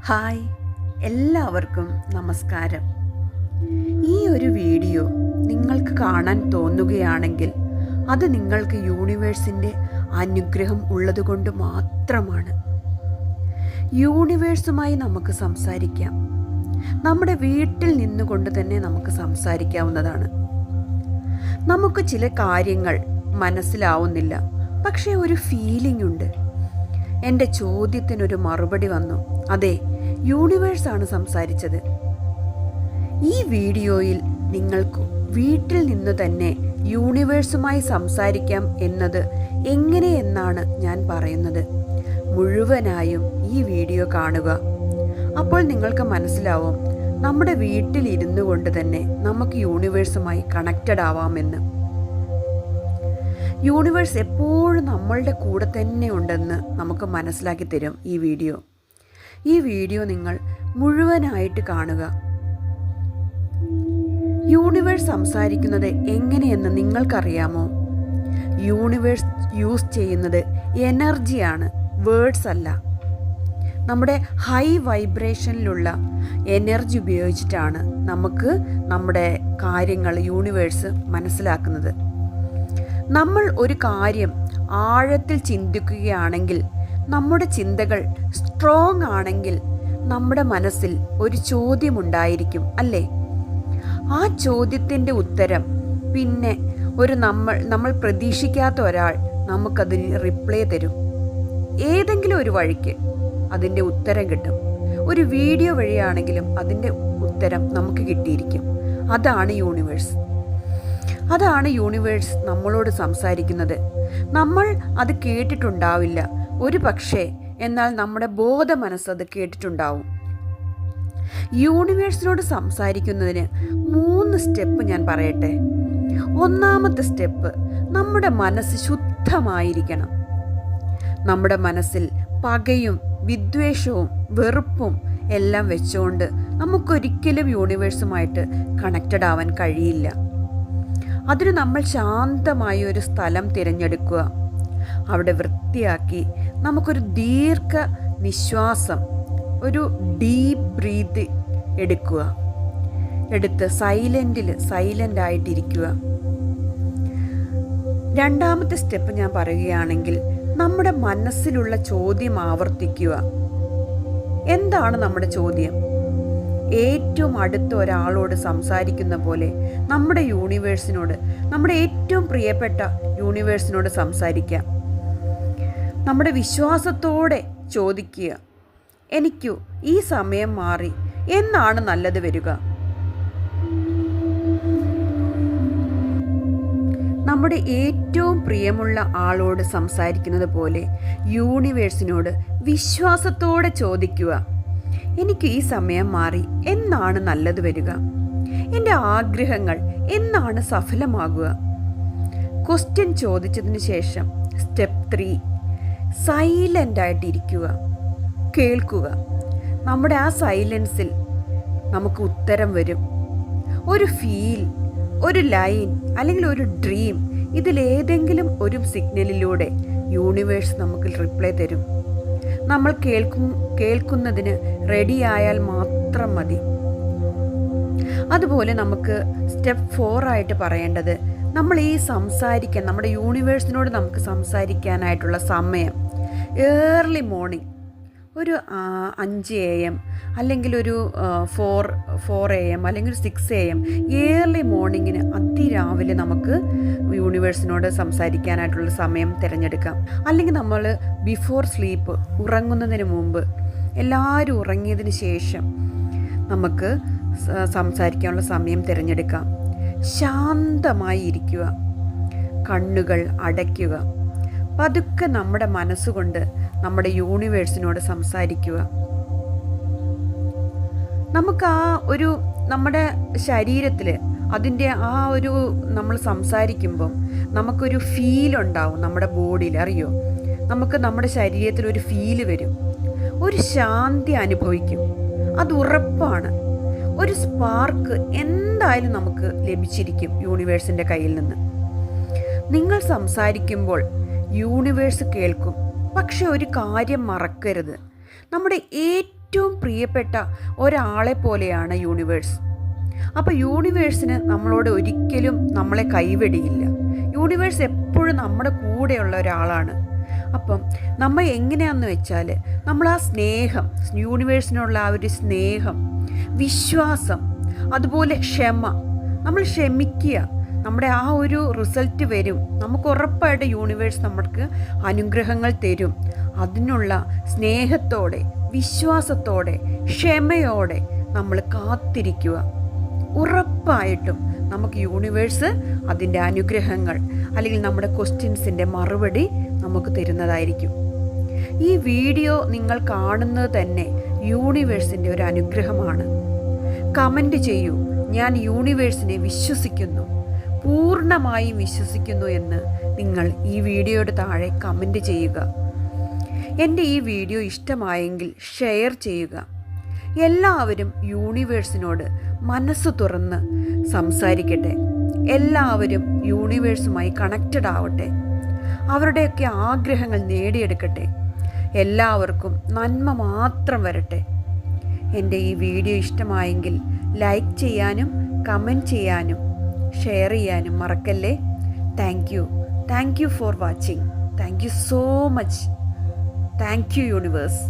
Hi, എല്ലാവർക്കും നമസ്കാരം. ഈ ഒരു വീഡിയോ നിങ്ങൾക്ക് കാണാൻ തോന്നുകയാണെങ്കിൽ അത് നിങ്ങൾക്ക് യൂണിവേഴ്സിൻ്റെ അനുഗ്രഹം ഉള്ളതുകൊണ്ട് മാത്രമാണ്. യൂണിവേഴ്സുമായി നമുക്ക് സംസാരിക്കാം. നമ്മുടെ വീട്ടിൽ നിന്നുകൊണ്ട് തന്നെ നമുക്ക് സംസാരിക്കാവുന്നതാണ്. നമുക്ക് ചില കാര്യങ്ങൾ മനസ്സിലാവുന്നില്ല, പക്ഷേ ഒരു ഫീലിംഗ് ഉണ്ട്. എൻ്റെ ചോദ്യത്തിനൊരു മറുപടി വന്നു. അതെ, യൂണിവേഴ്സാണ് സംസാരിച്ചത്. ഈ വീഡിയോയിൽ നിങ്ങൾക്ക് വീട്ടിൽ നിന്ന് തന്നെ യൂണിവേഴ്സുമായി സംസാരിക്കാം എന്നത് എങ്ങനെയെന്നാണ് ഞാൻ പറയുന്നത്. മുഴുവനായും ഈ വീഡിയോ കാണുക. അപ്പോൾ നിങ്ങൾക്ക് മനസ്സിലാവും നമ്മുടെ വീട്ടിൽ ഇരുന്നു കൊണ്ട് തന്നെ നമുക്ക് യൂണിവേഴ്സുമായി കണക്റ്റഡ് ആവാമെന്ന്. യൂണിവേഴ്സ് എപ്പോഴും നമ്മളുടെ കൂടെ തന്നെ ഉണ്ടെന്ന് നമുക്ക് മനസ്സിലാക്കി തരും ഈ വീഡിയോ നിങ്ങൾ മുഴുവനായിട്ട് കാണുക. യൂണിവേഴ്സ് സംസാരിക്കുന്നത് എങ്ങനെയെന്ന് നിങ്ങൾക്കറിയാമോ? യൂണിവേഴ്സ് യൂസ് ചെയ്യുന്നത് എനർജിയാണ്, വേർഡ്സ് അല്ല. നമ്മുടെ ഹൈ വൈബ്രേഷനിലുള്ള എനർജി ഉപയോഗിച്ചിട്ടാണ് നമുക്ക് നമ്മുടെ കാര്യങ്ങൾ യൂണിവേഴ്സ് മനസ്സിലാക്കുന്നത്. നമ്മൾ ഒരു കാര്യം ആഴത്തിൽ ചിന്തിക്കുകയാണെങ്കിൽ, നമ്മുടെ ചിന്തകൾ സ്ട്രോങ് ആണെങ്കിൽ നമ്മുടെ മനസ്സിൽ ഒരു ചോദ്യമുണ്ടായിരിക്കും, അല്ലേ? ആ ചോദ്യത്തിൻ്റെ ഉത്തരം പിന്നെ നമ്മൾ പ്രതീക്ഷിക്കാത്ത ഒരാൾ നമുക്കതിന് റിപ്ലൈ തരും. ഏതെങ്കിലും ഒരു വഴിക്ക് അതിൻ്റെ ഉത്തരം കിട്ടും. ഒരു വീഡിയോ വഴിയാണെങ്കിലും അതിൻ്റെ ഉത്തരം നമുക്ക് കിട്ടിയിരിക്കും. അതാണ് യൂണിവേഴ്സ് നമ്മളോട് സംസാരിക്കുന്നത്. നമ്മൾ അത് കേട്ടിട്ടുണ്ടാവില്ല ഒരു പക്ഷേ, എന്നാൽ നമ്മുടെ ബോധ മനസ്സത് കേട്ടിട്ടുണ്ടാവും. യൂണിവേഴ്സിനോട് സംസാരിക്കുന്നതിന് 3 സ്റ്റെപ്പ് ഞാൻ പറയട്ടെ. ഒന്നാമത്തെ സ്റ്റെപ്പ്, നമ്മുടെ മനസ്സ് ശുദ്ധമായിരിക്കണം. നമ്മുടെ മനസ്സിൽ പകയും വിദ്വേഷവും വെറുപ്പും എല്ലാം വെച്ചുകൊണ്ട് നമുക്കൊരിക്കലും യൂണിവേഴ്സുമായിട്ട് കണക്റ്റഡ് ആവാൻ കഴിയില്ല. അതിന് നമ്മൾ ശാന്തമായ ഒരു സ്ഥലം തിരഞ്ഞെടുക്കുക. അവിടെ വൃത്തിയാക്കി നമുക്കൊരു ദീർഘ നിശ്വാസം, ഒരു ഡീപ്പ് ബ്രീത്ത് എടുത്ത് സൈലൻ്റ് ആയിട്ടിരിക്കുക. രണ്ടാമത്തെ സ്റ്റെപ്പ് ഞാൻ പറയുകയാണെങ്കിൽ, നമ്മുടെ മനസ്സിലുള്ള ചോദ്യം ആവർത്തിക്കുക. എന്താണ് നമ്മുടെ ചോദ്യം? ഏറ്റവും അടുത്ത ഒരാളോട് സംസാരിക്കുന്ന പോലെ നമ്മുടെ യൂണിവേഴ്സിനോട്, നമ്മുടെ ഏറ്റവും പ്രിയപ്പെട്ട യൂണിവേഴ്സിനോട് സംസാരിക്കാം. നമ്മുടെ വിശ്വാസത്തോടെ ചോദിക്കുക, എനിക്കു ഈ സമയം മാറി എന്നാണ് നല്ലത് വരിക? നമ്മുടെ ഏറ്റവും പ്രിയമുള്ള ആളോട് സംസാരിക്കുന്നത് പോലെ യൂണിവേഴ്സിനോട് വിശ്വാസത്തോടെ ചോദിക്കുക, എനിക്ക് ഈ സമയം മാറി എന്നാണ് നല്ലത് വരിക? എൻ്റെ ആഗ്രഹങ്ങൾ എന്നാണ് സഫലമാകുക? ക്വസ്റ്റ്യൻ ചോദിച്ചതിന് ശേഷം സ്റ്റെപ്പ് 3, സൈലൻ്റ് ആയിട്ടിരിക്കുക, കേൾക്കുക. നമ്മുടെ ആ സൈലൻസിൽ നമുക്ക് ഉത്തരം വരും. ഒരു ഫീൽ, ഒരു ലൈൻ അല്ലെങ്കിൽ ഒരു ഡ്രീം, ഇതിലേതെങ്കിലും ഒരു സിഗ്നലിലൂടെ യൂണിവേഴ്സ് നമുക്ക് റിപ്ലൈ തരും. നമ്മൾ കേൾക്കുന്നതിന് റെഡിയായാൽ മാത്രം മതി. അതുപോലെ നമുക്ക് സ്റ്റെപ്പ് 4 ആയിട്ട് പറയേണ്ടത്, നമ്മൾ നമ്മുടെ യൂണിവേഴ്സിനോട് നമുക്ക് സംസാരിക്കാനായിട്ടുള്ള സമയം ഏർലി മോർണിംഗ്, ഒരു 5 AM അല്ലെങ്കിൽ ഒരു 4 AM അല്ലെങ്കിൽ 6 AM, ഏർലി മോർണിംഗിന് അതിരാവിലെ നമുക്ക് യൂണിവേഴ്സിനോട് സംസാരിക്കാനായിട്ടുള്ള സമയം തിരഞ്ഞെടുക്കാം. അല്ലെങ്കിൽ നമ്മൾ ബിഫോർ സ്ലീപ്പ്, ഉറങ്ങുന്നതിന് മുമ്പ്, എല്ലാവരും ഉറങ്ങിയതിന് ശേഷം നമുക്ക് സംസാരിക്കാനുള്ള സമയം തിരഞ്ഞെടുക്കാം. ശാന്തമായി ഇരിക്കുക, കണ്ണുകൾ അടയ്ക്കുക, പതുക്കെ നമ്മുടെ മനസ്സുകൊണ്ട് നമ്മുടെ യൂണിവേഴ്സിനോട് സംസാരിക്കുക. നമുക്ക് നമ്മുടെ ശരീരത്തിൽ അതിൻ്റെ നമ്മൾ സംസാരിക്കുമ്പം നമുക്കൊരു ഫീലുണ്ടാവും നമ്മുടെ ബോഡിയിൽ, അറിയോ? നമുക്ക് നമ്മുടെ ശരീരത്തിൽ ഒരു ഫീല് വരും, ഒരു ശാന്തി അനുഭവിക്കും. അത് ഉറപ്പാണ്. ഒരു സ്പാർക്ക് എന്തായാലും നമുക്ക് ലഭിച്ചിരിക്കും യൂണിവേഴ്സിൻ്റെ കയ്യിൽ നിന്ന്. നിങ്ങൾ സംസാരിക്കുമ്പോൾ യൂണിവേഴ്സ് കേൾക്കും. പക്ഷെ ഒരു കാര്യം മറക്കരുത്, നമ്മുടെ ഏറ്റവും പ്രിയപ്പെട്ട ഒരാളെ പോലെയാണ് യൂണിവേഴ്സ്. അപ്പോൾ യൂണിവേഴ്സിന് നമ്മളോട് ഒരിക്കലും നമ്മളെ കൈവെടിയില്ല. യൂണിവേഴ്സ് എപ്പോഴും നമ്മുടെ കൂടെയുള്ള ഒരാളാണ്. അപ്പം നമ്മൾ എങ്ങനെയാണെന്ന് വെച്ചാൽ നമ്മൾ ആ സ്നേഹം, യൂണിവേഴ്സിനുള്ള ആ ഒരു സ്നേഹം, വിശ്വാസം, അതുപോലെ ക്ഷമ, നമ്മൾ ക്ഷമിക്കുക. നമ്മുടെ ആ ഒരു റിസൾട്ട് വരും. നമുക്ക് ഉറപ്പായിട്ട് യൂണിവേഴ്സ് നമുക്ക് അനുഗ്രഹങ്ങൾ തരും. അതിനുള്ള സ്നേഹത്തോടെ, വിശ്വാസത്തോടെ, ക്ഷമയോടെ നമ്മൾ കാത്തിരിക്കുക. ഉറപ്പായിട്ടും നമുക്ക് യൂണിവേഴ്സ് അതിൻ്റെ അനുഗ്രഹങ്ങൾ അല്ലെങ്കിൽ നമ്മുടെ ക്വസ്റ്റ്യൻസിൻ്റെ മറുപടി നമുക്ക് തരുന്നതായിരിക്കും. ഈ വീഡിയോ നിങ്ങൾ കാണുന്നത് തന്നെ യൂണിവേഴ്സിൻ്റെ ഒരു അനുഗ്രഹമാണ്. കമൻറ്റ് ചെയ്യൂ, ഞാൻ യൂണിവേഴ്സിനെ വിശ്വസിക്കുന്നു, പൂർണ്ണമായും വിശ്വസിക്കുന്നു എന്ന് നിങ്ങൾ ഈ വീഡിയോയുടെ താഴെ കമൻറ്റ് ചെയ്യുക. എൻ്റെ ഈ വീഡിയോ ഇഷ്ടമായെങ്കിൽ ഷെയർ ചെയ്യുക. എല്ലാവരും യൂണിവേഴ്സിനോട് മനസ്സ് തുറന്ന് സംസാരിക്കട്ടെ. എല്ലാവരും യൂണിവേഴ്സുമായി കണക്റ്റഡ് ആവട്ടെ. അവരുടെയൊക്കെ ആഗ്രഹങ്ങൾ നേടിയെടുക്കട്ടെ. എല്ലാവർക്കും നന്മ മാത്രം വരട്ടെ. എൻ്റെ ഈ വീഡിയോ ഇഷ്ടമായെങ്കിൽ ലൈക്ക് ചെയ്യാനും കമൻറ്റ് ചെയ്യാനും ഷെയർ ചെയ്യാനും മറക്കല്ലേ. Thank you for watching. Thank you so much. Thank you universe.